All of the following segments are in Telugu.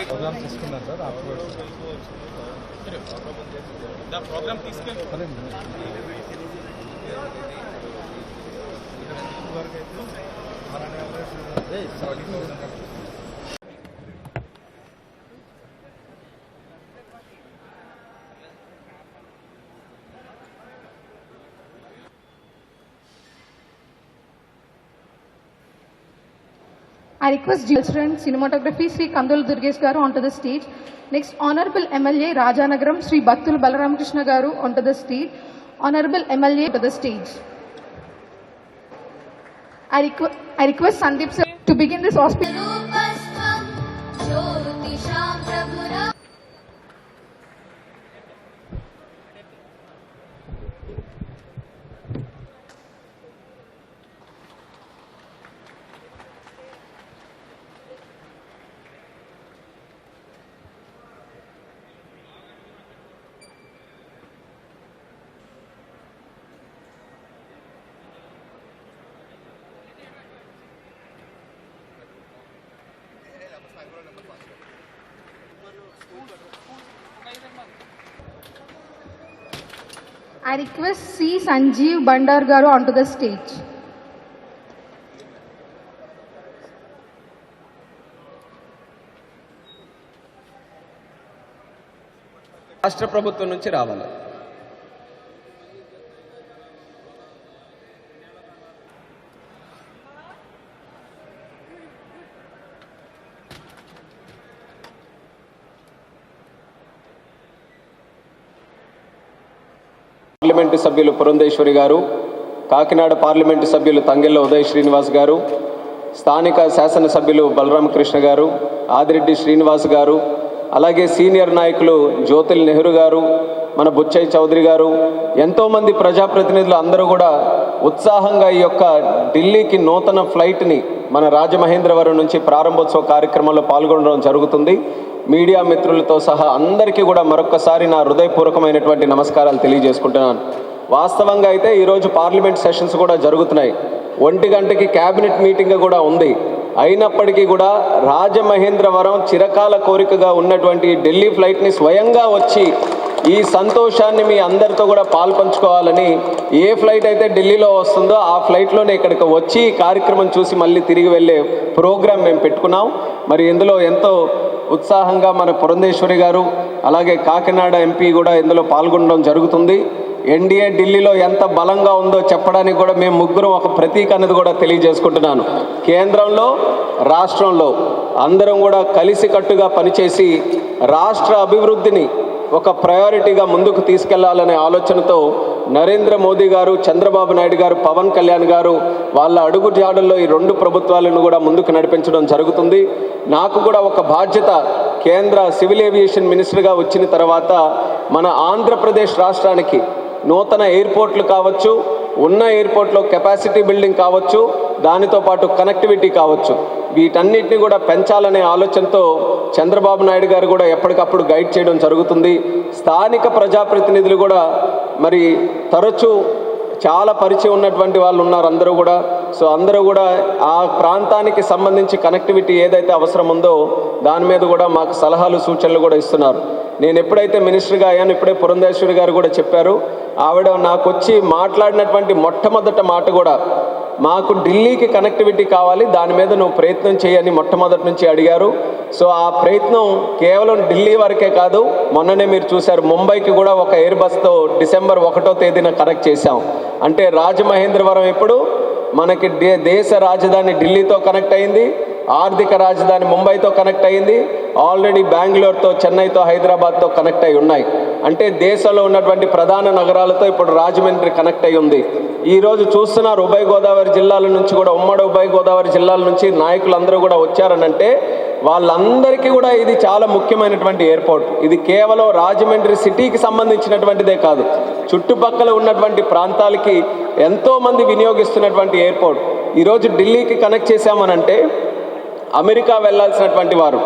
ప్రోగ్రామ్ తీసుకున్నారు సార్ ప్రోగ్రామ్ తీసుకెళ్ళి I request Director Cinematography Sri Kandolu Durgesh Garu onto the stage. Next, Honorable MLA Rajanagaram Sri Bhattul Balaramakrishna Garu onto the stage. Honorable MLA to the stage. I request Sandeep sir to begin this auspicious. I request C. Sanjeev Bandar Garu onto the stage. రాష్ట్ర ప్రభుత్వం నుంచి రావాలి. పార్లమెంటు సభ్యులు పురంధేశ్వరి గారు, కాకినాడ పార్లమెంటు సభ్యులు తంగెళ్ళ ఉదయ్ శ్రీనివాస్ గారు, స్థానిక శాసనసభ్యులు బలరామకృష్ణ గారు, ఆదిరెడ్డి శ్రీనివాస్ గారు, అలాగే సీనియర్ నాయకులు జ్యోతిల్ నెహ్రూ గారు, మన బుచ్చయ్య చౌదరి గారు, ఎంతోమంది ప్రజాప్రతినిధులు అందరూ కూడా ఉత్సాహంగా ఈ యొక్క ఢిల్లీకి నూతన ఫ్లైట్ని మన రాజమహేంద్రవరం నుంచి ప్రారంభోత్సవ కార్యక్రమంలో పాల్గొనడం జరుగుతుంది. మీడియా మిత్రులతో సహా అందరికీ కూడా మరొక్కసారి నా హృదయపూర్వకమైనటువంటి నమస్కారాలు తెలియజేసుకుంటున్నాను. వాస్తవంగా అయితే ఈరోజు పార్లమెంట్ సెషన్స్ కూడా జరుగుతున్నాయి. 1 గంటకి క్యాబినెట్ మీటింగ్ కూడా ఉంది. అయినప్పటికీ కూడా రాజమహేంద్రవరం చిరకాల కోరికగా ఉన్నటువంటి ఢిల్లీ ఫ్లైట్ని స్వయంగా వచ్చి ఈ సంతోషాన్ని మీ అందరితో కూడా పాల్పంచుకోవాలని, ఏ ఫ్లైట్ అయితే ఢిల్లీలో వస్తుందో ఆ ఫ్లైట్లోనే ఇక్కడికి వచ్చి కార్యక్రమం చూసి మళ్ళీ తిరిగి వెళ్ళే ప్రోగ్రాం మేము పెట్టుకున్నాం. మరి ఇందులో ఎంతో ఉత్సాహంగా మన పురంధేశ్వరి గారు, అలాగే కాకినాడ ఎంపీ కూడా ఇందులో పాల్గొనడం జరుగుతుంది. ఎన్డీఏ ఢిల్లీలో ఎంత బలంగా ఉందో చెప్పడానికి కూడా మేము ముగ్గురం ఒక ప్రతీక అనేది కూడా తెలియజేసుకుంటున్నాను. కేంద్రంలో రాష్ట్రంలో అందరం కూడా కలిసికట్టుగా పనిచేసి రాష్ట్ర అభివృద్ధిని ఒక ప్రయారిటీగా ముందుకు తీసుకెళ్లాలనే ఆలోచనతో నరేంద్ర మోదీ గారు, చంద్రబాబు నాయుడు గారు, పవన్ కళ్యాణ్ గారు వాళ్ళ అడుగు జాడల్లో ఈ 2 ప్రభుత్వాలను కూడా ముందుకు నడిపించడం జరుగుతుంది. నాకు కూడా ఒక బాధ్యత, కేంద్ర సివిల్ ఏవియేషన్ మినిస్టర్గా వచ్చిన తర్వాత మన ఆంధ్రప్రదేశ్ రాష్ట్రానికి నూతన ఎయిర్పోర్ట్లు కావచ్చు, ఉన్న ఎయిర్పోర్ట్లో కెపాసిటీ బిల్డింగ్ కావచ్చు, దానితో పాటు కనెక్టివిటీ కావచ్చు, వీటన్నిటిని కూడా పెంచాలనే ఆలోచనతో చంద్రబాబు నాయుడు గారు కూడా ఎప్పటికప్పుడు గైడ్ చేయడం జరుగుతుంది. స్థానిక ప్రజాప్రతినిధులు కూడా మరి తరచూ చాలా పరిచయం ఉన్నటువంటి వాళ్ళు ఉన్నారు అందరూ కూడా. సో అందరూ కూడా ఆ ప్రాంతానికి సంబంధించి కనెక్టివిటీ ఏదైతే అవసరం ఉందో దాని మీద కూడా మాకు సలహాలు సూచనలు కూడా ఇస్తున్నారు. నేను ఎప్పుడైతే మినిస్టర్గా అయ్యాను, ఇప్పుడే పురంధేశ్వరి గారు కూడా చెప్పారు, ఆవిడ నాకు వచ్చి మాట్లాడినటువంటి మొట్టమొదటి మాట కూడా మాకు ఢిల్లీకి కనెక్టివిటీ కావాలి, దాని మీద నువ్వు ప్రయత్నం చేయని మొట్టమొదటి నుంచి అడిగారు. సో ఆ ప్రయత్నం కేవలం ఢిల్లీ వరకే కాదు, మొన్ననే మీరు చూశారు ముంబైకి కూడా ఒక ఎయిర్ బస్తో డిసెంబర్ 1వ తేదీన కనెక్ట్ చేశాం. అంటే రాజమహేంద్రవరం ఇప్పుడు మనకి దేశ రాజధాని ఢిల్లీతో కనెక్ట్ అయింది, ఆర్థిక రాజధాని ముంబైతో కనెక్ట్ అయింది, ఆల్రెడీ బెంగళూరుతో, చెన్నైతో, హైదరాబాద్తో కనెక్ట్ అయి ఉన్నాయి. అంటే దేశంలో ఉన్నటువంటి ప్రధాన నగరాలతో ఇప్పుడు రాజమండ్రి కనెక్ట్ అయి ఉంది. ఈరోజు చూస్తున్నారు ఉభయ గోదావరి జిల్లాల నుంచి కూడా, ఉమ్మడి ఉభయ గోదావరి జిల్లాల నుంచి నాయకులందరూ కూడా వచ్చారనంటే వాళ్ళందరికీ కూడా ఇది చాలా ముఖ్యమైనటువంటి ఎయిర్పోర్ట్. ఇది కేవలం రాజమండ్రి సిటీకి సంబంధించినటువంటిదే కాదు, చుట్టుపక్కల ఉన్నటువంటి ప్రాంతాలకి ఎంతోమంది వినియోగిస్తున్నటువంటి ఎయిర్పోర్ట్. ఈరోజు ఢిల్లీకి కనెక్ట్ చేశామనంటే అమెరికా వెళ్ళాల్సినటువంటి వారు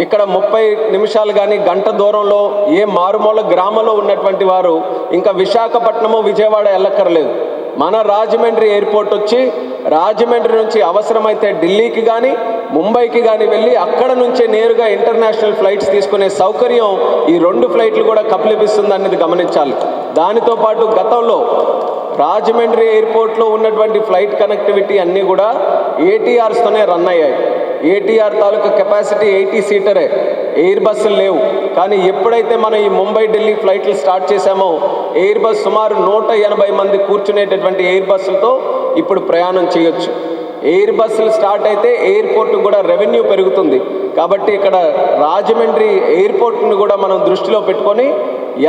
ఇక్కడ 30 నిమిషాలు కానీ గంట దూరంలో ఏ మారుమూల గ్రామంలో ఉన్నటువంటి వారు ఇంకా విశాఖపట్నము, విజయవాడ వెళ్ళక్కర్లేదు. మన రాజమండ్రి ఎయిర్పోర్ట్ వచ్చి రాజమండ్రి నుంచి అవసరమైతే ఢిల్లీకి కానీ ముంబైకి కానీ వెళ్ళి అక్కడ నుంచే నేరుగా ఇంటర్నేషనల్ ఫ్లైట్స్ తీసుకునే సౌకర్యం ఈ 2 ఫ్లైట్లు కూడా కప్పలిపిస్తుంది అనేది గమనించాలి. దానితో పాటు గతంలో రాజమండ్రి ఎయిర్పోర్ట్లో ఉన్నటువంటి ఫ్లైట్ కనెక్టివిటీ అన్నీ కూడా ఏటీఆర్స్తోనే రన్ అయ్యాయి. ఏటీఆర్ తాలూకా కెపాసిటీ 80 సీటరే, ఎయిర్ బస్సులు లేవు. కానీ ఎప్పుడైతే మనం ఈ ముంబై ఢిల్లీ ఫ్లైట్లు స్టార్ట్ చేశామో ఎయిర్ బస్ సుమారు 180 మంది కూర్చునేటటువంటి ఎయిర్ బస్సులతో ఇప్పుడు ప్రయాణం చేయొచ్చు. ఎయిర్ బస్సులు స్టార్ట్ అయితే ఎయిర్పోర్ట్ కూడా రెవెన్యూ పెరుగుతుంది. కాబట్టి ఇక్కడ రాజమండ్రి ఎయిర్పోర్ట్ను కూడా మనం దృష్టిలో పెట్టుకొని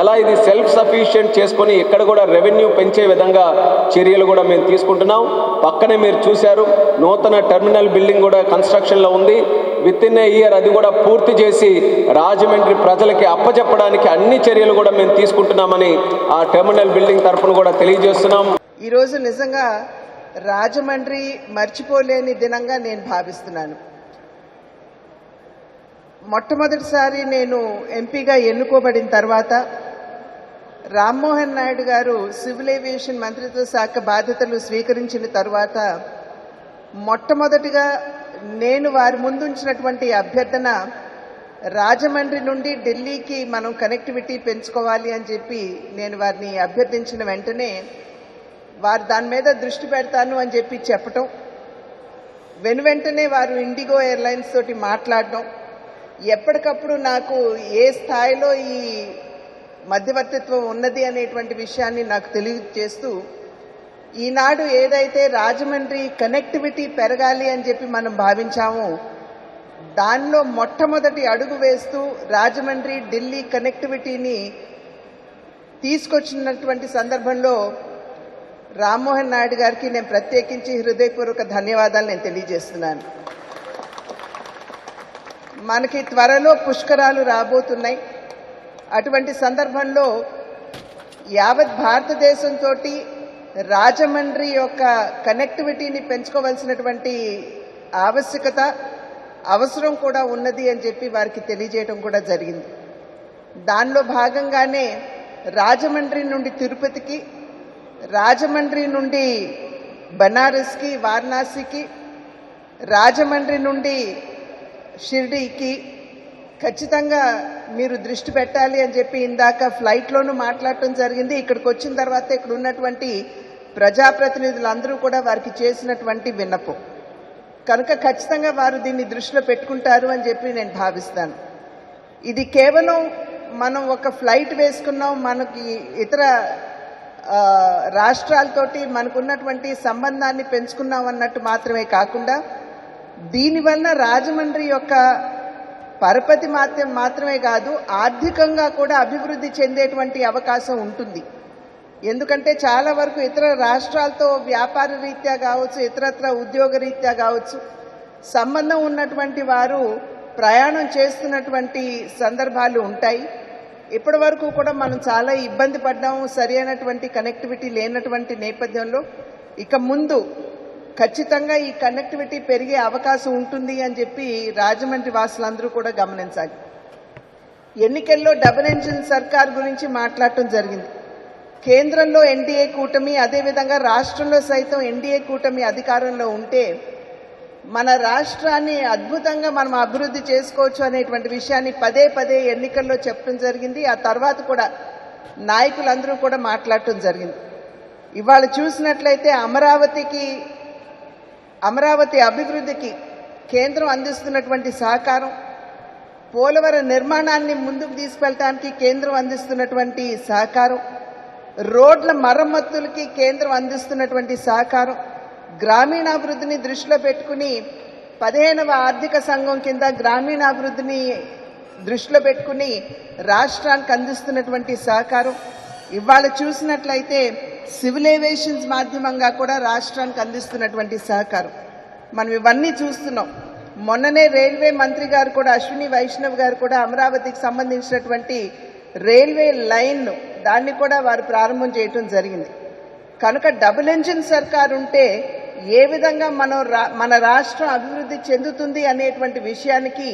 ఎలా ఇది సెల్ఫ్ సఫిషియెంట్ చేసుకొని ఇక్కడ కూడా రెవెన్యూ పెంచే విధంగా చర్యలు కూడా మేము తీసుకుంటున్నాం. పక్కనే మీరు చూశారు నూతన టెర్మినల్ బిల్డింగ్ కూడా కన్స్ట్రక్షన్లో ఉంది. విత్ ఇన్ ఏ ఇయర్ అది కూడా పూర్తి చేసి రాజమండ్రి ప్రజలకి అప్పచెప్పడానికి అన్ని చర్యలు కూడా మేము తీసుకుంటున్నామని ఆ టెర్మినల్ బిల్డింగ్ తరఫున కూడా తెలియజేస్తున్నాం. ఈరోజు నిజంగా రాజమండ్రి మర్చిపోలేని దినంగా నేను భావిస్తున్నాను. మొట్టమొదటిసారి నేను ఎంపీగా ఎన్నుకోబడిన తర్వాత రామ్మోహన్ నాయుడు గారు సివిల్ ఏవియేషన్ మంత్రిత్వ శాఖ బాధ్యతలు స్వీకరించిన తర్వాత మొట్టమొదటిగా నేను వారి ముందుంచినటువంటి అభ్యర్థన రాజమండ్రి నుండి ఢిల్లీకి మనం కనెక్టివిటీ పెంచుకోవాలి అని చెప్పి నేను వారిని అభ్యర్థించిన వెంటనే వారు దాని మీద దృష్టి పెడతాను అని చెప్పి చెప్పటం, వెంటనే వారు ఇండిగో ఎయిర్లైన్స్ తోటి మాట్లాడడం, ఎప్పటికప్పుడు నాకు ఏ స్థాయిలో ఈ మధ్యవర్తిత్వం ఉన్నది అనేటువంటి విషయాన్ని నాకు తెలియజేస్తూ ఈనాడు ఏదైతే రాజమండ్రి కనెక్టివిటీ పెరగాలి అని చెప్పి మనం భావించామో దానిలో మొట్టమొదటి అడుగు వేస్తూ రాజమండ్రి ఢిల్లీ కనెక్టివిటీని తీసుకొచ్చినటువంటి సందర్భంలో రామ్మోహన్ నాయుడు గారికి నేను ప్రత్యేకించి హృదయపూర్వక ధన్యవాదాలు నేను తెలియజేస్తున్నాను. మనకి త్వరలో పుష్కరాలు రాబోతున్నాయి. అటువంటి సందర్భంలో యావత్ భారతదేశంతో రాజమండ్రి యొక్క కనెక్టివిటీని పెంచుకోవాల్సినటువంటి ఆవశ్యకత, అవసరం కూడా ఉన్నది అని చెప్పి వారికి తెలియజేయడం కూడా జరిగింది. దానిలో భాగంగానే రాజమండ్రి నుండి తిరుపతికి, రాజమండ్రి నుండి బనారస్కి, వారణాసికి, రాజమండ్రి నుండి షిర్డీకి ఖచ్చితంగా మీరు దృష్టి పెట్టాలి అని చెప్పి ఇందాక ఫ్లైట్లోనూ మాట్లాడటం జరిగింది. ఇక్కడికి వచ్చిన తర్వాత ఇక్కడ ఉన్నటువంటి ప్రజాప్రతినిధులందరూ కూడా వారికి చేసినటువంటి విన్నపం కనుక ఖచ్చితంగా వారు దీన్ని దృష్టిలో పెట్టుకుంటారు అని చెప్పి నేను భావిస్తాను. ఇది కేవలం మనం ఒక ఫ్లైట్ వేసుకున్నాం, మనకి ఇతర రాష్ట్రాలతోటి మనకున్నటువంటి సంబంధాన్ని పెంచుకున్నాం అన్నట్టు మాత్రమే కాకుండా దీనివల్ల రాజమండ్రి యొక్క పరపతి మాత్రమే కాదు ఆర్థికంగా కూడా అభివృద్ధి చెందేటువంటి అవకాశం ఉంటుంది. ఎందుకంటే చాలా వరకు ఇతర రాష్ట్రాలతో వ్యాపార రీత్యా కావచ్చు, ఇతరత్ర ఉద్యోగ రీత్యా కావచ్చు సంబంధం ఉన్నటువంటి వారు ప్రయాణం చేస్తున్నటువంటి సందర్భాలు ఉంటాయి. ఇప్పటి వరకు కూడా మనం చాలా ఇబ్బంది పడ్డాము, సరి అయినటువంటి కనెక్టివిటీ లేనటువంటి నేపథ్యంలో ఇక ముందు ఖచ్చితంగా ఈ కనెక్టివిటీ పెరిగే అవకాశం ఉంటుంది అని చెప్పి రాజమండ్రి వాసులందరూ కూడా గమనించాలి. ఎన్నికల్లో డబుల్ ఇంజిన్ సర్కార్ గురించి మాట్లాడటం జరిగింది. కేంద్రంలో ఎన్డీఏ కూటమి, అదేవిధంగా రాష్ట్రంలో సైతం ఎన్డీఏ కూటమి అధికారంలో ఉంటే మన రాష్ట్రాన్ని అద్భుతంగా మనం అభివృద్ధి చేసుకోవచ్చు అనేటువంటి విషయాన్ని పదే పదే ఎన్నికల్లో చెప్పడం జరిగింది. ఆ తర్వాత కూడా నాయకులందరూ కూడా మాట్లాడటం జరిగింది. ఇవాళ చూసినట్లయితే అమరావతి అభివృద్ధికి కేంద్రం అందిస్తున్నటువంటి సహకారం, పోలవరం నిర్మాణాన్ని ముందుకు తీసుకెళ్ళడానికి కేంద్రం అందిస్తున్నటువంటి సహకారం, రోడ్ల మరమ్మతులకి కేంద్రం అందిస్తున్నటువంటి సహకారం, గ్రామీణాభివృద్ధిని దృష్టిలో పెట్టుకుని 15వ ఆర్థిక సంఘం కింద గ్రామీణాభివృద్ధిని దృష్టిలో పెట్టుకుని రాష్ట్రానికి అందిస్తున్నటువంటి సహకారం, ఇవాళ చూసినట్లయితే సివిల్ ఏవియేషన్స్ మాధ్యమంగా కూడా రాష్ట్రానికి అందిస్తున్నటువంటి సహకారం, మనం ఇవన్నీ చూస్తున్నాం. మొన్ననే రైల్వే మంత్రి గారు కూడా, అశ్విని వైష్ణవ్ గారు కూడా అమరావతికి సంబంధించినటువంటి రైల్వే లైన్ దాన్ని కూడా వారు ప్రారంభం చేయటం జరిగింది. కనుక డబుల్ ఇంజిన్ సర్కార్ ఉంటే ఏ విధంగా మన రాష్ట్రం అభివృద్ధి చెందుతుంది అనేటువంటి విషయానికి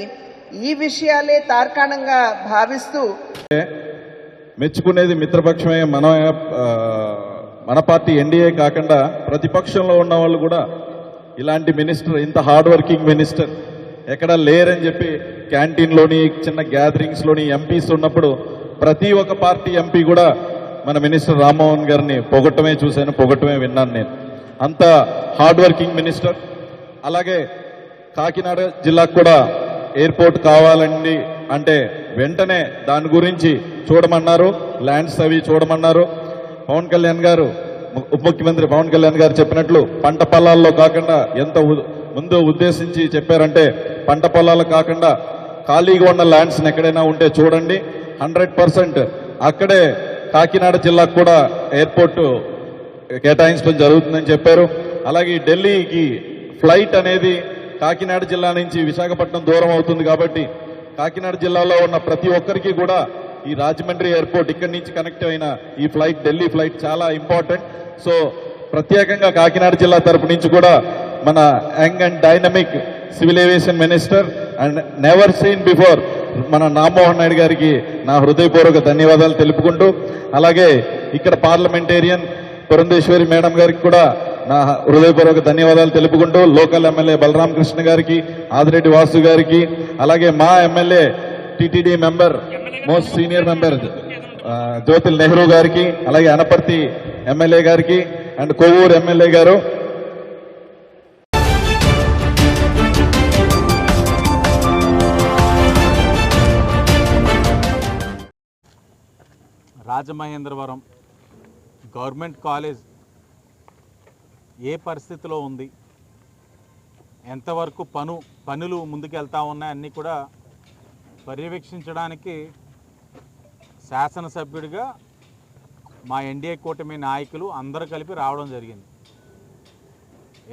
ఈ విషయాలే తార్కాణంగా భావిస్తూ మెచ్చుకునేది మిత్రపక్షమే. మన పార్టీ ఎన్డీఏ కాకుండా ప్రతిపక్షంలో ఉన్న వాళ్ళు కూడా ఇలాంటి మినిస్టర్, ఇంత హార్డ్ వర్కింగ్ మినిస్టర్ ఎక్కడ లేరని చెప్పి క్యాంటీన్లోని చిన్న గ్యాదరింగ్స్లోని ఎంపీస్ ఉన్నప్పుడు ప్రతి ఒక్క పార్టీ ఎంపీ కూడా మన మినిస్టర్ రామ్మోహన్ గారిని పొగట్టమే చూశాను, పొగట్టమే విన్నాను నేను. అంత హార్డ్ వర్కింగ్ మినిస్టర్. అలాగే కాకినాడ జిల్లాకు కూడా ఎయిర్పోర్ట్ కావాలండి అంటే వెంటనే దాని గురించి చూడమన్నారు, ల్యాండ్స్ అవి చూడమన్నారు. పవన్ కళ్యాణ్ గారు, ఉప ముఖ్యమంత్రి పవన్ కళ్యాణ్ గారు చెప్పినట్లు పంట పొలాల్లో కాకుండా ఎంత ముందు ఉద్దేశించి చెప్పారంటే, పంట పొలాలు కాకుండా ఖాళీగా ఉన్న ల్యాండ్స్ని ఎక్కడైనా ఉంటే చూడండి, 100% అక్కడే కాకినాడ జిల్లాకు కూడా ఎయిర్పోర్టు కేటాయించడం జరుగుతుందని చెప్పారు. అలాగే ఢిల్లీకి ఫ్లైట్ అనేది కాకినాడ జిల్లా నుంచి విశాఖపట్నం దూరం అవుతుంది కాబట్టి కాకినాడ జిల్లాలో ఉన్న ప్రతి ఒక్కరికి కూడా ఈ రాజమండ్రి ఎయిర్పోర్ట్ ఇక్కడి నుంచి కనెక్ట్ అయిన ఈ ఫ్లైట్, ఢిల్లీ ఫ్లైట్ చాలా ఇంపార్టెంట్. సో ప్రత్యేకంగా కాకినాడ జిల్లా తరపు నుంచి కూడా మన young and dynamic civil aviation minister and never seen before మన రామ్మోహన్ నాయుడు గారికి నా హృదయపూర్వక ధన్యవాదాలు తెలుపుకుంటూ, అలాగే ఇక్కడ పార్లమెంటేరియన్ పురంధేశ్వరి మేడం గారికి కూడా నా హృదయపూర్వక ధన్యవాదాలు తెలుపుకుంటూ, లోకల్ ఎమ్మెల్యే బలరామకృష్ణ గారికి, ఆదిరెడ్డి వాసు గారికి, అలాగే మా MLA TTD member, most senior member Jyothula Nehru గారికి, అలాగే అనపర్తి ఎమ్మెల్యే గారికి అండ్ కొవ్వూరు ఎమ్మెల్యే గారు, రాజమహేంద్రవరం గవర్నమెంట్ కాలేజ్ ఏ పరిస్థితిలో ఉంది, ఎంతవరకు పనులు ముందుకెళ్తా ఉన్నాయి అన్నీ కూడా పర్యవేక్షించడానికి శాసనసభ్యుడిగా మా ఎన్డీఏ కూటమి నాయకులు అందరూ కలిపి రావడం జరిగింది.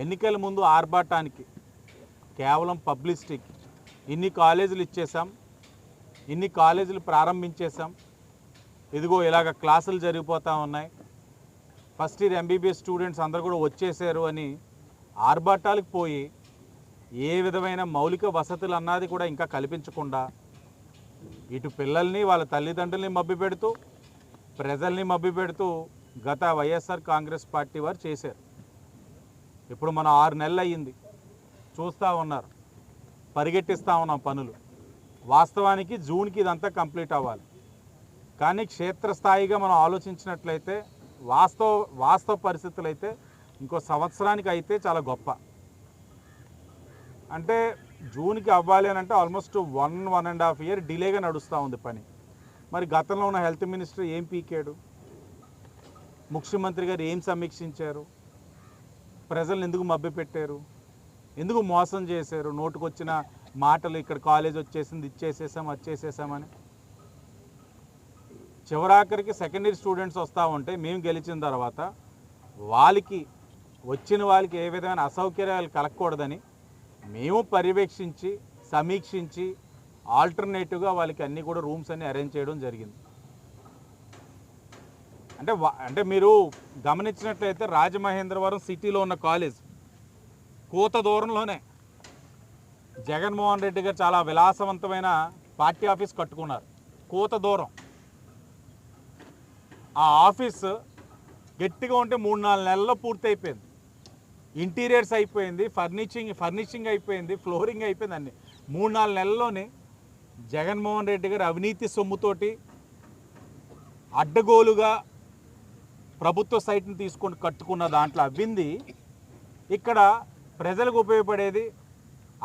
ఎన్నికల ముందు ఆర్భాటానికి కేవలం పబ్లిసిటీకి ఇన్ని కాలేజీలు ఇచ్చేసాం, ఇన్ని కాలేజీలు ప్రారంభించేసాం, ఇదిగో ఇలాగ క్లాసులు జరిగిపోతూ ఉన్నాయి, ఫస్ట్ ఇయర్ ఎంబీబీఎస్ స్టూడెంట్స్ అందరూ కూడా వచ్చేసారు అని ఆర్భాటాలకు పోయి ఏ విధమైన మౌలిక వసతులు అన్నది కూడా ఇంకా కల్పించకుండా ఇటు పిల్లల్ని, వాళ్ళ తల్లిదండ్రుల్ని మభ్యపెడుతూ, ప్రజల్ని మభ్యపెడుతూ గత వైఎస్ఆర్ కాంగ్రెస్ పార్టీ వారు చేశారు. ఇప్పుడు మనం 6 నెలలు అయ్యింది, చూస్తూ ఉన్నారు, పరిగెట్టిస్తూ ఉన్నాం పనులు. వాస్తవానికి జూన్కి ఇదంతా కంప్లీట్ అవ్వాలి. కానీ క్షేత్రస్థాయిగా మనం ఆలోచించినట్లయితే వాస్తవ పరిస్థితులు అయితే ఇంకో సంవత్సరానికి అయితే చాలా గొప్ప. అంటే జూన్కి అవ్వాలి అని అంటే ఆల్మోస్ట్ 1.5 ఇయర్ డిలేగా నడుస్తూ ఉంది పని. మరి గతంలో ఉన్న హెల్త్ మినిస్టర్ ఏం పీకాడు, ముఖ్యమంత్రి గారు ఏం సమీక్షించారు, ప్రజలను ఎందుకు మభ్యపెట్టారు, ఎందుకు మోసం చేశారు, నోటుకొచ్చిన మాటలు ఇక్కడ కాలేజ్ వచ్చేసింది, ఇచ్చేసేసాం, వచ్చేసేసామని. చివరాఖరికి సెకండ్ ఇయర్ స్టూడెంట్స్ వస్తూ ఉంటే మేము గెలిచిన తర్వాత వచ్చిన వాళ్ళకి ఏ విధమైన అసౌకర్యాలు కలగకూడదని మేము పర్యవేక్షించి, సమీక్షించి, ఆల్టర్నేటివ్గా వాళ్ళకి అన్నీ కూడా రూమ్స్ అన్నీ అరేంజ్ చేయడం జరిగింది. అంటే మీరు గమనించినట్లయితే రాజమహేంద్రవరం సిటీలో ఉన్న కాలేజ్ కోత దూరంలోనే జగన్మోహన్ రెడ్డి గారు చాలా విలాసవంతమైన పార్టీ ఆఫీస్ కట్టుకున్నారు. కోత దూరం ఆ ఆఫీస్ గట్టిగా ఉంటే 3-4 నెలల్లో పూర్తి అయిపోయింది. ఇంటీరియర్స్ అయిపోయింది, ఫర్నిషింగ్ అయిపోయింది, ఫ్లోరింగ్ అయిపోయింది, అన్ని 3-4 నెలల్లోనే జగన్మోహన్ రెడ్డి గారు అవినీతి సొమ్ముతోటి అడ్డగోలుగా ప్రభుత్వ సైట్ని తీసుకొని కట్టుకున్న దాంట్లో అవ్వింది ఇక్కడ ప్రజలకు ఉపయోగపడేది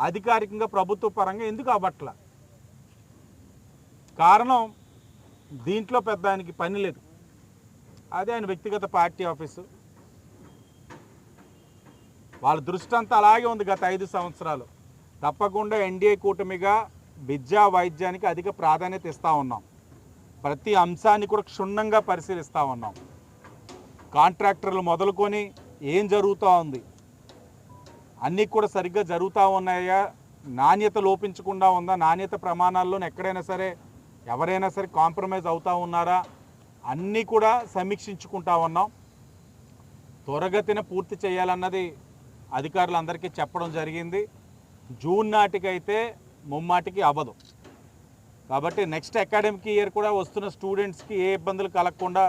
అధికారికంగా ప్రభుత్వ పరంగా ఎందుకు అవ్వట్ల? కారణం దీంట్లో పెద్ద ఆయనకి పని లేదు, అదే ఆయన వ్యక్తిగత పార్టీ ఆఫీసు. వాళ్ళ దృష్టి అంతా అలాగే ఉంది గత 5 సంవత్సరాలు. తప్పకుండా ఎన్డీఏ కూటమిగా విద్యా వైద్యానికి అధిక ప్రాధాన్యత ఇస్తూ ఉన్నాం. ప్రతి అంశాన్ని కూడా క్షుణ్ణంగా పరిశీలిస్తూ ఉన్నాం. కాంట్రాక్టర్లు మొదలుకొని ఏం జరుగుతూ ఉంది, అన్నీ కూడా సరిగ్గా జరుగుతూ ఉన్నాయా, నాణ్యత లోపించకుండా ఉందా, నాణ్యత ప్రమాణాల్లోనే ఎక్కడైనా సరే ఎవరైనా సరే కాంప్రమైజ్ అవుతూ ఉన్నారా, అన్నీ కూడా సమీక్షించుకుంటా ఉన్నాం. త్వరగతిన పూర్తి చేయాలన్నది అధికారులందరికీ చెప్పడం జరిగింది. జూన్ నాటికైతే ముమ్మాటికి అవ్వదు. కాబట్టి నెక్స్ట్ అకాడమిక్ ఇయర్ కూడా వస్తున్న స్టూడెంట్స్కి ఏ ఇబ్బందులు కలగకుండా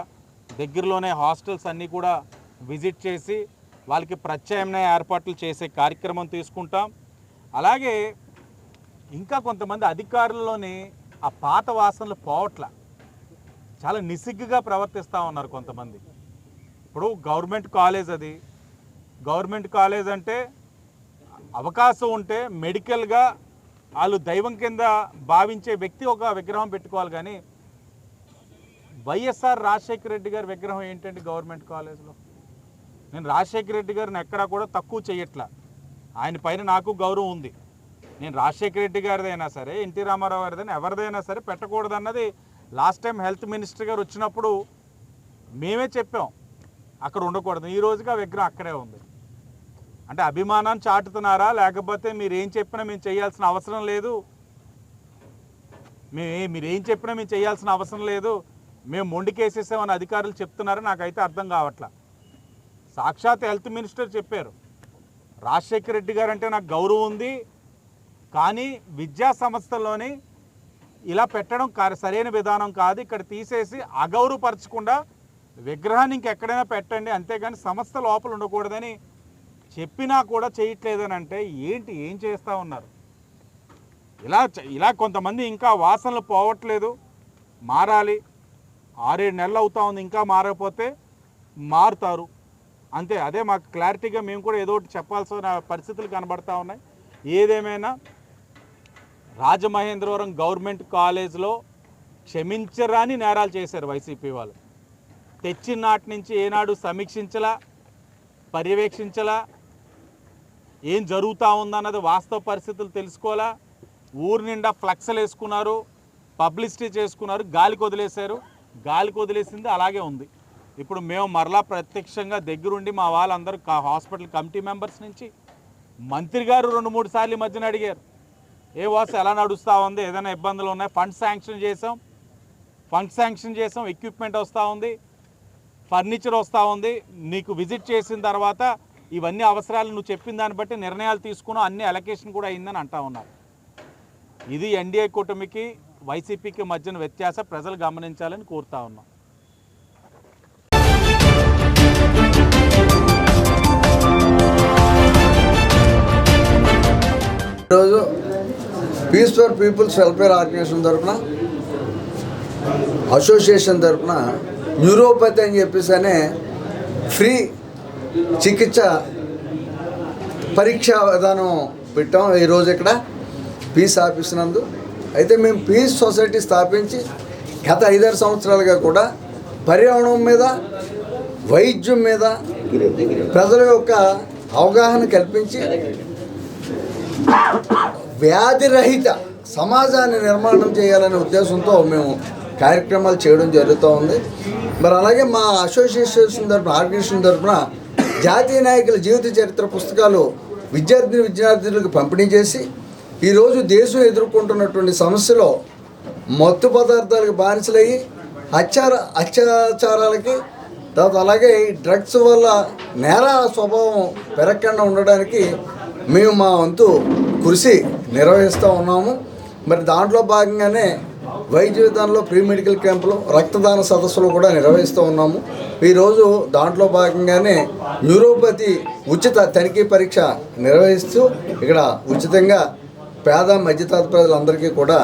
దగ్గరలోనే హాస్టల్స్ అన్నీ కూడా విజిట్ చేసి వాళ్ళకి ప్రత్యామ్నాయ ఏర్పాట్లు చేసే కార్యక్రమం తీసుకుంటాం. అలాగే ఇంకా కొంతమంది అధికారుల్లోని ఆ పాత వాసనలు పోవట్ల, చాలా నిసిగ్గుగా ప్రవర్తిస్తూ ఉన్నారు కొంతమంది. ఇప్పుడు గవర్నమెంట్ కాలేజ్, అది గవర్నమెంట్ కాలేజ్ అంటే అవకాశం ఉంటే మెడికల్గా వాళ్ళు దైవం కింద భావించే వ్యక్తి ఒక విగ్రహం పెట్టుకోవాలి. కానీ వైఎస్ఆర్ రాజశేఖర రెడ్డి గారి విగ్రహం ఏంటండి గవర్నమెంట్ కాలేజ్లో? నేను రాజశేఖర రెడ్డి గారిని ఎక్కడా కూడా తక్కువ చేయట్లా, ఆయన పైన నాకు గౌరవం ఉంది. నేను రాజశేఖర రెడ్డి గారిదైనా సరే, ఎన్టీ రామారావు గారిదైనా ఎవరిదైనా సరే పెట్టకూడదన్నది లాస్ట్ టైం హెల్త్ మినిస్టర్ గారు వచ్చినప్పుడు మేమే చెప్పాం అక్కడ ఉండకూడదు. ఈ రోజుగా విగ్రహం అక్కడే ఉంది. అంటే అభిమానాన్ని చాటుతున్నారా, లేకపోతే మీరు ఏం చెప్పినా మేము చేయాల్సిన అవసరం లేదు, మీరు ఏం చెప్పినా మేము చేయాల్సిన అవసరం లేదు, మేము మొండికేసేసామని అధికారులు చెప్తున్నారో నాకైతే అర్థం కావట్లా. సాక్షాత్ హెల్త్ మినిస్టర్ చెప్పారు, రాజశేఖర రెడ్డి గారు అంటే నాకు గౌరవం ఉంది, కానీ విద్యా సంస్థల్లోని ఇలా పెట్టడం సరైన విధానం కాదు, ఇక్కడ తీసేసి అగౌరవపరచకుండా విగ్రహాన్ని ఇంకెక్కడైనా పెట్టండి, అంతేగాని సంస్థ లోపల ఉండకూడదని చెప్పినా కూడా చేయట్లేదని అంటే ఏం చేస్తూ ఉన్నారు? ఇలా కొంతమంది ఇంకా వాసనలు పోవట్లేదు, మారాలి. 6-7 నెలలు అవుతా ఉంది, ఇంకా మారకపోతే మారుతారు అంతే. అదే మాకు క్లారిటీగా మేము కూడా ఏదో ఒకటి చెప్పాల్సిన పరిస్థితులు కనబడతా ఉన్నాయి. ఏదేమైనా రాజమహేంద్రవరం గవర్నమెంట్ కాలేజ్లో క్షమించరాని నేరాలు చేశారు వైసీపీ వాళ్ళు. తెచ్చిన నాటి నుంచి ఏనాడు సమీక్షించలా, పర్యవేక్షించలా, ఏం జరుగుతూ ఉందన్నది వాస్తవ పరిస్థితులు తెలుసుకోవాలా. ఊరి నిండా ఫ్లెక్స్లు వేసుకున్నారు, పబ్లిసిటీ చేసుకున్నారు, గాలికి వదిలేశారు. గాలికి వదిలేసింది అలాగే ఉంది. ఇప్పుడు మేము మరలా ప్రత్యక్షంగా దగ్గరుండి మా వాళ్ళందరూ హాస్పిటల్ కమిటీ మెంబర్స్ నుంచి మంత్రి గారు 2-3 సార్లు మధ్యన అడిగారు, ఏ వాసు ఎలా నడుస్తూ ఉంది, ఏదైనా ఇబ్బందులు ఉన్నాయి, ఫండ్ శాంక్షన్ చేసాం, ఎక్విప్మెంట్ వస్తూ ఉంది, ఫర్నిచర్ వస్తూ ఉంది, నీకు విజిట్ చేసిన తర్వాత ఇవన్నీ అవసరాలు నువ్వు చెప్పిన దాన్ని బట్టి నిర్ణయాలు తీసుకున్నావు, అన్ని అలొకేషన్ కూడా అయిందని అంటా ఉన్నారు. ఇది ఎన్డీఏ కూటమికి వైసీపీకి మధ్యన వ్యత్యాస ప్రజలు గమనించాలని కోరుతా ఉన్నాం. ఈరోజు peace for peoples welfare organization తరఫున, అసోసియేషన్ తరఫున న్యూరోపతి అని చెప్పేసి అనే ఫ్రీ చికిత్స పరీక్షా విధానం పెట్టాం ఈరోజు ఇక్కడ పీస్ ఆఫీస్ నందు. అయితే మేము పీస్ సొసైటీ స్థాపించి గత 5-6 సంవత్సరాలుగా కూడా పర్యావరణం మీద, వైద్యం మీద ప్రజల యొక్క అవగాహన కల్పించి వ్యాధిరహిత సమాజాన్ని నిర్మాణం చేయాలనే ఉద్దేశంతో మేము కార్యక్రమాలు చేయడం జరుగుతూ ఉంది. మరి అలాగే మా అసోసియేషన్ తరఫున, ఆర్గనైజేషన్ తరఫున జాతీయ నాయకుల జీవిత చరిత్ర పుస్తకాలు విద్యార్థులకు పంపిణీ చేసి ఈరోజు దేశం ఎదుర్కొంటున్నటువంటి సమస్యలో మత్తు పదార్థాలకు బానిసలయ్యి అత్యాచారాలకి తర్వాత అలాగే ఈ డ్రగ్స్ వల్ల నేర స్వభావం పెరగకుండా ఉండడానికి మేము మా వంతు కృషి నిర్వహిస్తూ ఉన్నాము. మరి దాంట్లో భాగంగానే వైద్య విధానంలో ప్రీ మెడికల్ క్యాంపులు, రక్తదాన సదస్సులు కూడా నిర్వహిస్తూ ఉన్నాము. ఈరోజు దాంట్లో భాగంగానే న్యూరోపతి ఉచిత తనిఖీ పరీక్ష నిర్వహిస్తూ ఇక్కడ ఉచితంగా పేద మధ్యతరగతి ప్రజలందరికీ కూడా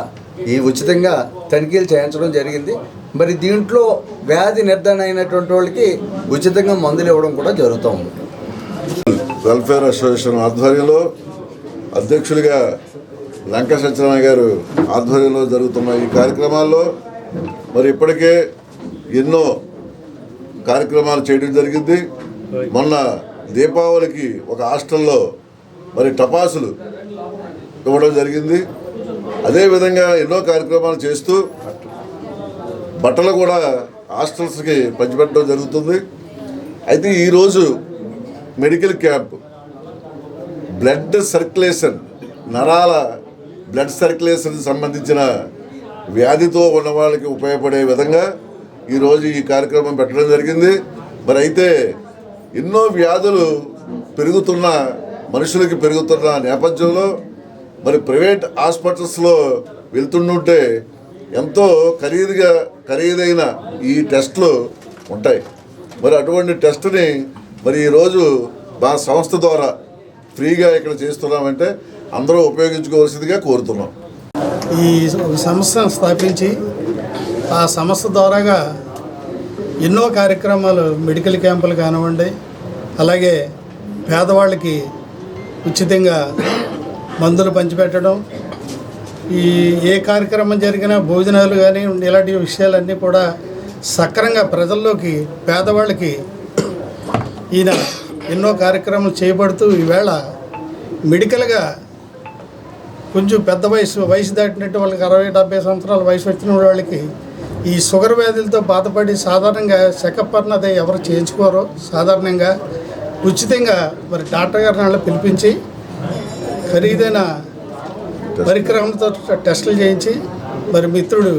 ఈ ఉచితంగా తనిఖీలు చేయించడం జరిగింది. మరి దీంట్లో వ్యాధి నిర్ధారణ అయినటువంటి వాళ్ళకి ఉచితంగా మందులు ఇవ్వడం కూడా జరుగుతూ ఉంది. వెల్ఫేర్ అసోసియేషన్ ఆధ్వర్యంలో అధ్యక్షులుగా లంక సత్యనారాయణ గారు ఆధ్వర్యంలో జరుగుతున్న ఈ కార్యక్రమాల్లో మరి ఇప్పటికే ఎన్నో కార్యక్రమాలు చేయడం జరిగింది. మొన్న దీపావళికి ఒక హాస్టల్లో మరి టపాసులు ఇవ్వడం జరిగింది. అదేవిధంగా ఎన్నో కార్యక్రమాలు చేస్తూ బట్టలు కూడా హాస్టల్స్కి పంచిపెట్టడం జరుగుతుంది. అయితే ఈరోజు మెడికల్ క్యాంప్ బ్లడ్ సర్క్యులేషన్, నరాల బ్లడ్ సర్క్యులేషన్ సంబంధించిన వ్యాధితో ఉన్న వాళ్ళకి ఉపయోగపడే విధంగా ఈరోజు ఈ కార్యక్రమం పెట్టడం జరిగింది. మరి అయితే ఎన్నో వ్యాధులు పెరుగుతున్న మనుషులకి పెరుగుతున్న నేపథ్యంలో మరి ప్రైవేట్ హాస్పిటల్స్లో వెళ్తుంటే ఎంతో ఖరీదైన ఈ టెస్టులు ఉంటాయి. మరి అటువంటి టెస్టుని మరి ఈరోజు మా సంస్థ ద్వారా ఫ్రీగా ఇక్కడ చేస్తున్నామంటే అందరూ ఉపయోగించుకోవాల్సిందిగా కోరుతున్నాం. ఈ సంస్థను స్థాపించి ఆ సంస్థ ద్వారాగా ఎన్నో కార్యక్రమాలు, మెడికల్ క్యాంపులు కానివ్వండి, అలాగే పేదవాళ్ళకి ఉచితంగా మందులు పంచిపెట్టడం, ఈ ఏ కార్యక్రమం జరిగినా భోజనాలు కానీ ఇలాంటి విషయాలన్నీ కూడా సక్రంగా ప్రజల్లోకి, పేదవాళ్ళకి ఈయన ఎన్నో కార్యక్రమాలు చేపడుతూ ఈవేళ మెడికల్గా కొంచెం పెద్ద వయసు దాటినట్టు వాళ్ళకి 60-70 సంవత్సరాల వయసు వచ్చిన వాళ్ళకి ఈ షుగర్ వ్యాధులతో బాధపడి సాధారణంగా చెకప్ అన్నది ఎవరు చేయించుకోరో సాధారణంగా ఉచితంగా మరి డాక్టర్ గారిని వాళ్ళు పిలిపించి ఖరీదైన పరికరంతో టెస్టులు చేయించి మరి మిత్రుడు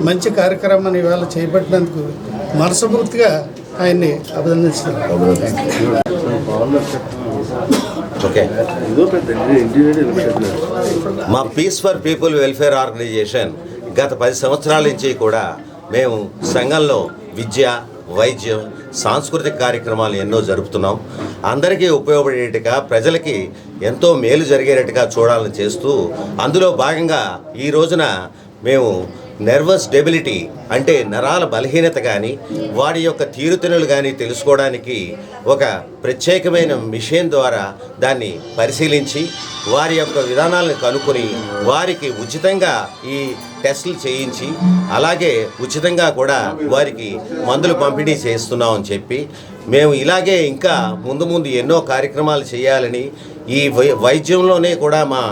మంచి కార్యక్రమాన్ని ఇవాళ చేపట్టినందుకు మనస్ఫూర్తిగా ఆయన్ని అభినందిస్తున్నాను. ఓకే, మా peace for people welfare organization గత 10 సంవత్సరాల నుంచి కూడా మేము సంఘంలో విద్య, వైద్యం, సాంస్కృతిక కార్యక్రమాలు ఎన్నో జరుపుతున్నాం. అందరికీ ఉపయోగపడేట్టుగా, ప్రజలకి ఎంతో మేలు జరిగేటట్టుగా చూడాలని చేస్తూ అందులో భాగంగా ఈ రోజున మేము నర్వస్ డెబిలిటీ అంటే నరాల బలహీనత కానీ వాడి యొక్క తీరుతెన్నులు కానీ తెలుసుకోవడానికి ఒక ప్రత్యేకమైన మిషన్ ద్వారా దాన్ని పరిశీలించి వారి యొక్క విధానాలను కనుక్కొని వారికి ఉచితంగా ఈ టెస్టులు చేయించి అలాగే ఉచితంగా కూడా వారికి మందులు పంపిణీ చేస్తున్నామని చెప్పి మేము ఇలాగే ఇంకా ముందు ఎన్నో కార్యక్రమాలు చేయాలని ఈ వైద్యంలోనే కూడా మా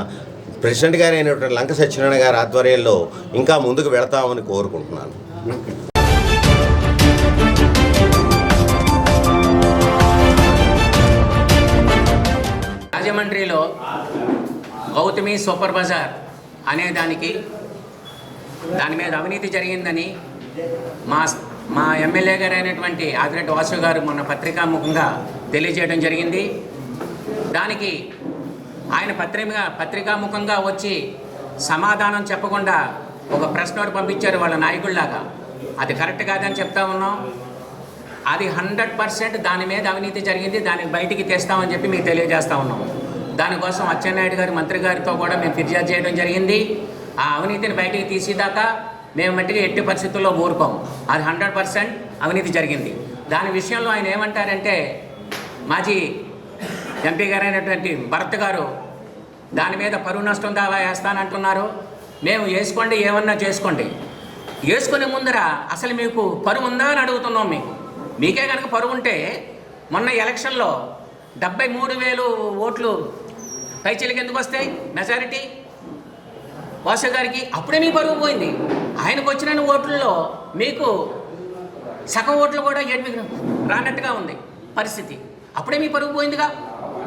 ప్రెసిడెంట్ గారు అయినటువంటి లంక సత్యనారాయణ గారి ఆధ్వర్యంలో ఇంకా ముందుకు వెళతామని కోరుకుంటున్నాను. రాజమండ్రిలో గౌతమి సూపర్ బజార్ అనే దాని మీద అవినీతి జరిగిందని మా ఎమ్మెల్యే గారు అయినటువంటి ఆదిరెడ్డి వాసు గారు మొన్న పత్రికాముఖంగా తెలియజేయడం జరిగింది. దానికి ఆయన పత్రికాముఖంగా వచ్చి సమాధానం చెప్పకుండా ఒక ప్రెస్ నోట్ పంపించారు వాళ్ళ నాయకుల్లాగా. అది కరెక్ట్ కాదని చెప్తా ఉన్నాం. అది 100% దాని మీద అవినీతి జరిగింది, దానికి బయటికి తెస్తామని చెప్పి మీకు తెలియజేస్తూ ఉన్నాం. దానికోసం అచ్చెన్నాయుడు గారి మంత్రి గారితో కూడా మేము ఫిర్యాదు చేయడం జరిగింది. ఆ అవినీతిని బయటికి తీసేదాకా మేము మట్టిగా ఎట్టి పరిస్థితుల్లో ఊరుకోము. అది 100% అవినీతి జరిగింది. దాని విషయంలో ఆయన ఏమంటారంటే, మాజీ ఎంపీ గారు అయినటువంటి భరత్ గారు దాని మీద పరువు నష్టం దావా వేస్తానంటున్నారు. మేము వేసుకోండి, ఏమన్నా చేసుకోండి. వేసుకునే ముందర అసలు మీకు పరువు ఉందా అని అడుగుతున్నాం. మీకే కనుక పరువు ఉంటే మొన్న ఎలక్షన్లో 73,000 ఓట్లు పైచీలకి ఎందుకు వస్తాయి మెజారిటీ వాసు గారికి? అప్పుడే మీ పరువు పోయింది. ఆయనకు వచ్చిన ఓట్లలో మీకు సగం ఓట్లు కూడా రానట్టుగా ఉంది పరిస్థితి. అప్పుడే మీ పరువు పోయిందిగా.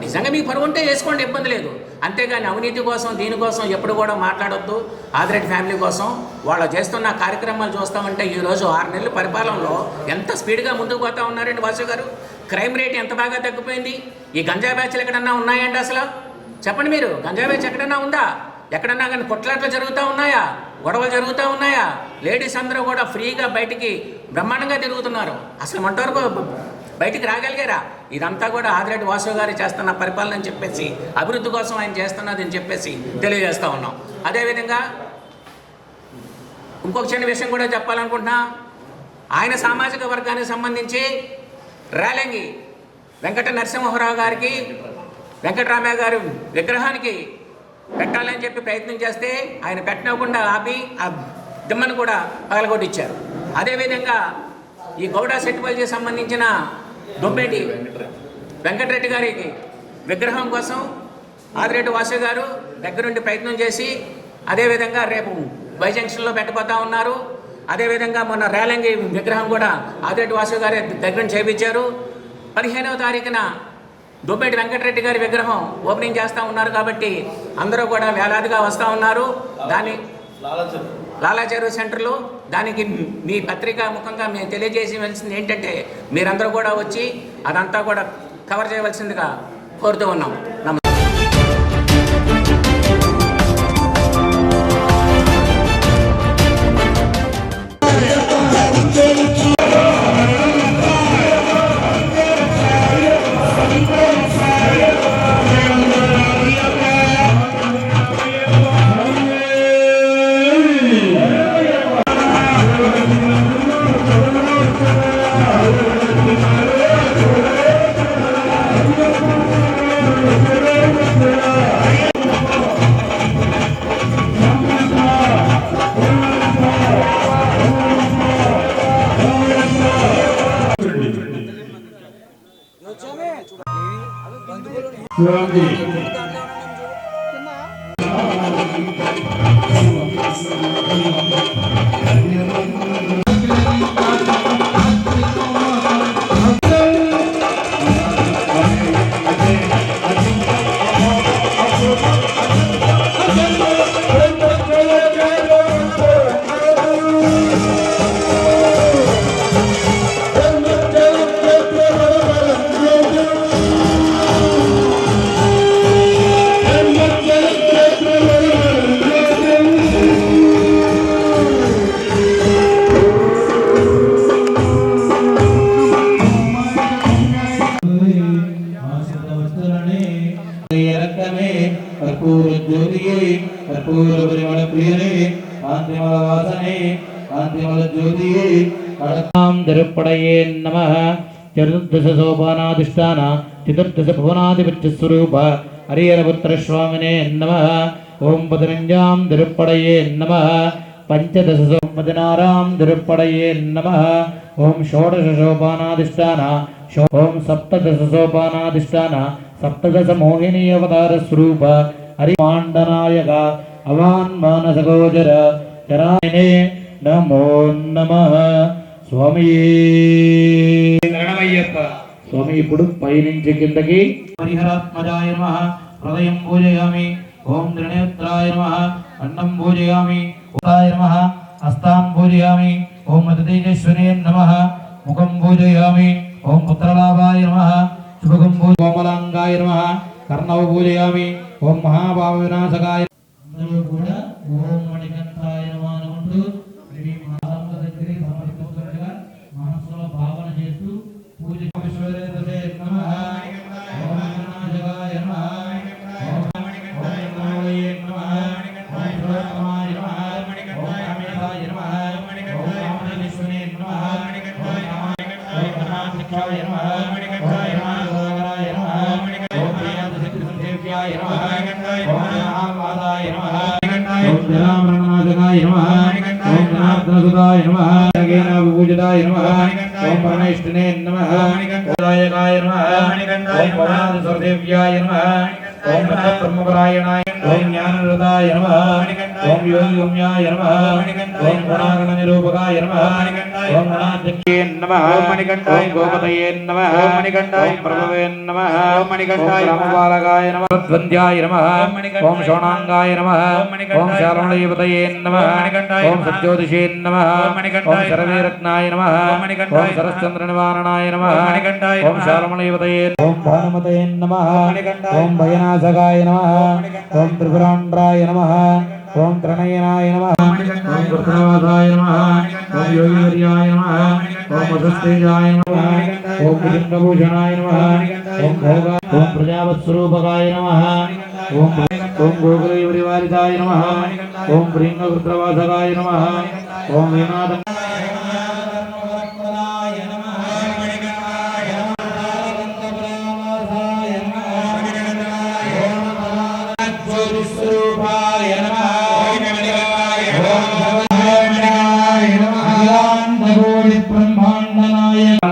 నిజంగా మీ పరువు ఉంటే వేసుకోండి, ఇబ్బంది లేదు. అంతేగాని అవినీతి కోసం దీనికోసం ఎప్పుడు కూడా మాట్లాడొద్దు. ఆదిరెడ్డి ఫ్యామిలీ కోసం వాళ్ళు చేస్తున్న కార్యక్రమాలు చూస్తామంటే ఈరోజు 6 నెలల పరిపాలనలో ఎంత స్పీడ్గా ముందుకు పోతా ఉన్నారండి వాసు గారు. క్రైమ్ రేట్ ఎంత బాగా తగ్గిపోయింది. ఈ గంజా బ్యాచ్లు ఎక్కడన్నా ఉన్నాయండి? అసలు చెప్పండి మీరు, గంజా బ్యాచ్ ఎక్కడన్నా ఉందా? ఎక్కడన్నా కానీ కొట్లాట్లు జరుగుతూ ఉన్నాయా? గొడవలు జరుగుతూ ఉన్నాయా? లేడీస్ అందరూ కూడా ఫ్రీగా బయటికి బ్రహ్మాండంగా తిరుగుతున్నారు. అసలు మొంటవరకు బయటికి రాగలిగారా? ఇదంతా కూడా ఆదిరెడ్డి వాసు గారు చేస్తున్న పరిపాలన అని చెప్పేసి, అభివృద్ధి కోసం ఆయన చేస్తున్నది అని చెప్పేసి తెలియజేస్తూ ఉన్నాం. అదేవిధంగా ఇంకొక చిన్న విషయం కూడా చెప్పాలనుకుంటున్నా. ఆయన సామాజిక వర్గానికి సంబంధించి రేలంగి వెంకట నరసింహరావు గారికి వెంకటరామయ్య గారి విగ్రహానికి పెట్టాలని చెప్పి ప్రయత్నం చేస్తే ఆయన పెట్టనివ్వకుండా ఆపి ఆ దిమ్మను కూడా పగలగొట్టించారు. అదేవిధంగా ఈ గౌడ సెట్టిపల్లికి సంబంధించిన దొబ్బేటి వెంకటరెడ్డి గారికి విగ్రహం కోసం ఆదిరెడ్డి వాసు గారు దగ్గరుండి ప్రయత్నం చేసి అదేవిధంగా రేపు వై జంక్షన్లో పెట్టబోతా ఉన్నారు. అదేవిధంగా మొన్న రేలంగి విగ్రహం కూడా ఆదిరెడ్డి వాసు గారి దగ్గర చేయించారు. 15వ తారీఖున దొబ్బేటి వెంకటరెడ్డి గారి విగ్రహం ఓపెనింగ్ చేస్తూ ఉన్నారు. కాబట్టి అందరూ కూడా వేలాదిగా వస్తూ ఉన్నారు. దాన్ని లాలాచెరువు సెంటర్లో దానికి మీ పత్రికా ముఖంగా మేము తెలియజేయవలసింది ఏంటంటే మీరందరూ కూడా వచ్చి అదంతా కూడా కవర్ చేయవలసిందిగా కోరుతూ ఉన్నాం. नमः चतुर्दश सोपानाधिष्ठान चतुर्दश भुवनाधिपत्य स्वरूप हरिहरपुत्र स्वामिने नमः ओम पदरंजां तिरुप्पडये नमः पंचदश सोमदिनारां तिरुप्पडये नमः ओम षोडश सोपानाधिष्ठान ओम सप्तदश सोपानाधिष्ठान सप्तदश मोहिनी अवतार स्वरूप हरिमांडनायक अवान् मानसगोचर चरायने नमो नमः स्वामी स्वामी ఇప్పుడు పైనుంచి కిందకి హరిహరాత్మజాయ నమః హృదయం పూజయామి ఓం త్రినేత్రాయ నమః అన్నం పూజయామి ఉదాయ నమః హస్తాం పూజయామి ఓం మదతేజస్వనే నమః ముఖం పూజయామి ఓం పుత్రలాభాయ నమః శుభగం కోమలాంగాయ నమః కర్ణవ పూజయామి ఓం మహాభావ వినాశకాయ అందరూ కూడా ఓం మణికంఠాయ నమః అనుకుంటూ భావన చేస్తూ పూజ పూజదాయ ఓం పరమేశ్వరే నమః ఓం దాయకాయ నమః ఓం పరమాదేవ్యాయ నమః ఓం బ్రహ్మపరాయణాయ ఓం జ్ఞానరదాయ నమః ఓం యోగిగమ్యాయ నమః ఓం గుణాగణ నిరూపకాయ నమః ఓం గణాధ్యక్షే నమః ఓం గోపతయే నమః ఓం ప్రభవే నమః ఓం రామబాలకాయ నమః ద్వంద్యాయ నమః ఓం శోణాంగాయ నమః ఓం శాలమలయపతయే నమః ఓం సత్యోదిషే నమః ఓం శరవీరత్నాయ నమః ఓం సరశ్చంద్ర నివారణాయ నమః ఓం శాలమలయపతయే ఓం భానుమతయే నమః ఓం భయనాశకాయ నమః ఓం త్రిపురాండ్రాయ నమః ఓం త్రణయనాయ నమః ఓం కృష్ణవాసాయ నమః ఓం యోగివర్యాయ నమః ఓం వసస్తేజాయ నమః ఓం భుజంగభూషణాయ నమః ఓం ప్రజావత్స్వరూపకాయ నమః ఓం గోకులైవరివారితాయ నమః ఓం ప్రియంగకృత్రవాసకాయ నమః ఓం వేనాథ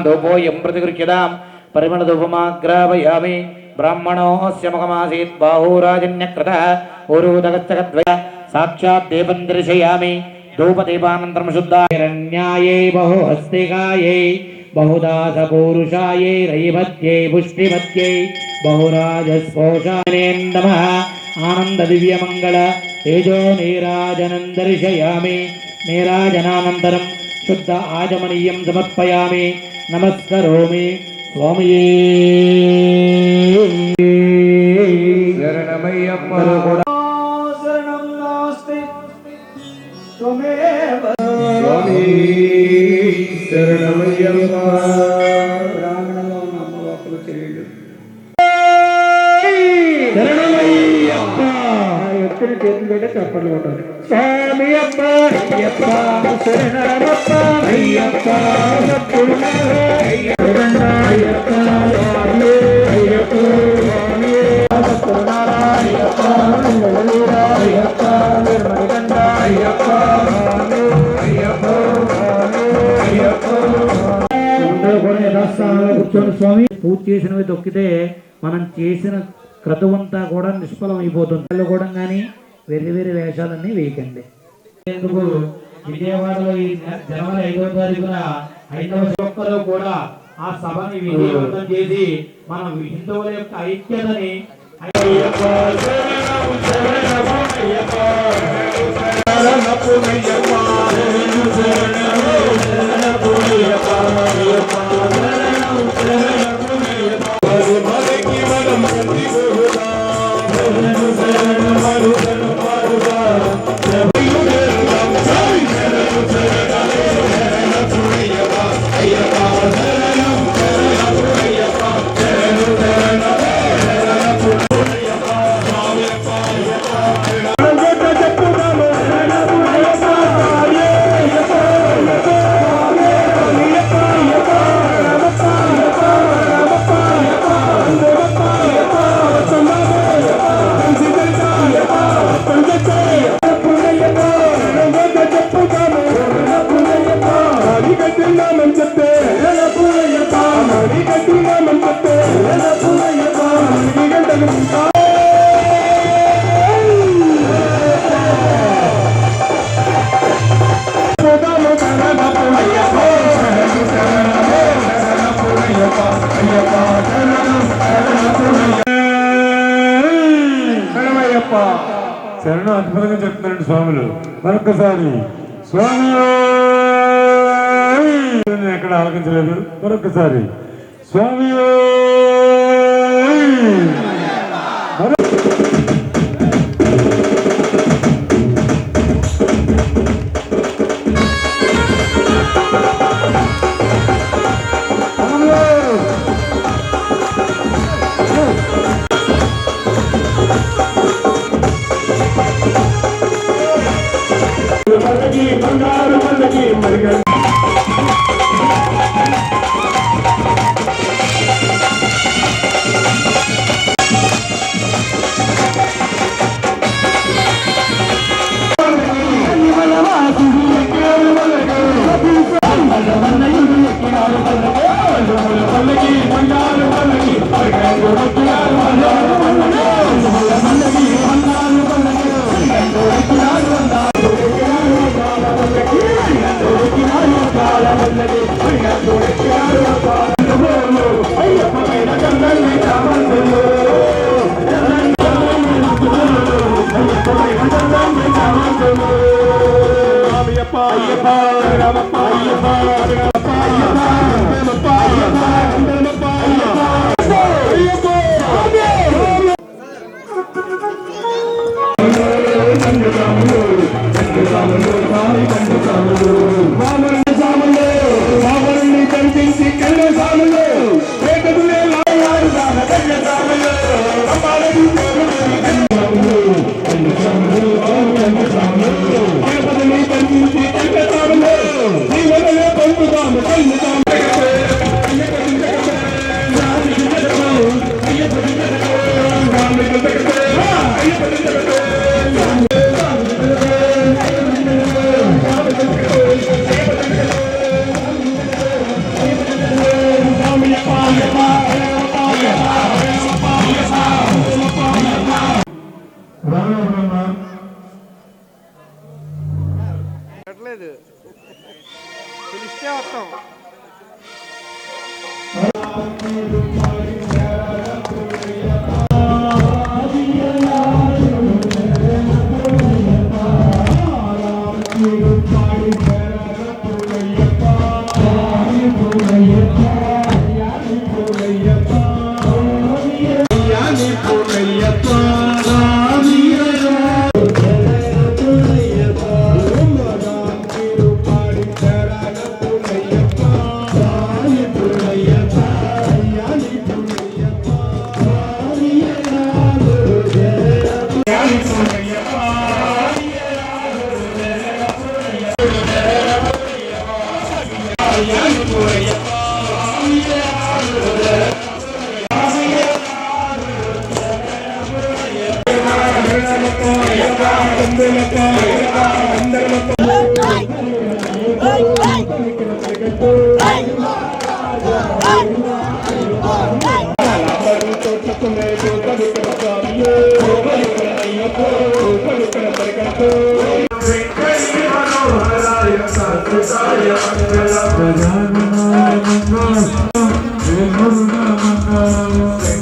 ధూపోయం ప్రతిగృహ్యతాం పరిమళధూపమాగ్రాపయామి బ్రాహ్మణోస్య ముఖమాసీత్ బాహూరాజన్యకృతః ఊరూదగచ్చకద్వయ సాక్షాత్ దేవం దర్శయామి ధూపదీపానంతరం శుద్ధారణ్యాయై బహుహస్తికాయై బహుదాసపూరుషాయై రైభత్యై పుష్టిమత్యై బహురాజస్పోషానే నమః ఆనంద దివ్యమంగళ తేజో నీరాజనం దర్శయామి నీరాజనానంతరం శుద్ధ ఆచమనీయం సమర్పయామి నమస్కరోమి స్వామియే శరణమయ్యప్ప శరణం నాస్తి త్వమేవ స్వామి శరణమయ్యప్ప బ్రాహ్మణంలో నమ్మ లోపల చేయుడు శరణమయ్యప్ప ఎత్తిన చేతులు పెట్టి చప్పట్లు కొట్టాలి స్వామి అప్ప అయ్యప్ప శరణమప్ప అయ్యప్ప కూర్చోండి స్వామి. పూజ చేసినవి తొక్కితే మనం చేసిన క్రతువంతా కూడా నిష్ఫలం అయిపోతుంది. కూడా కానీ వేరే వేరే వేషాలన్నీ వేయకండి. ఎందుకు విజయవాడలో ఈ జనవరి 5వ తారీఖున 5వ ఒక్కరు కూడా ఆ సభని విజయవంతం చేసి మనం హిందువుల యొక్క ఐక్యతని శరణం అద్భుతంగా చెప్తున్నారండి స్వాములు. మరొకసారి స్వామి ఎక్కడ ఆలకించలేదు. మరొకసారి స్వామి బంగారు పల్లకి మరిగ పిలిస్తే వస్తాం. Jai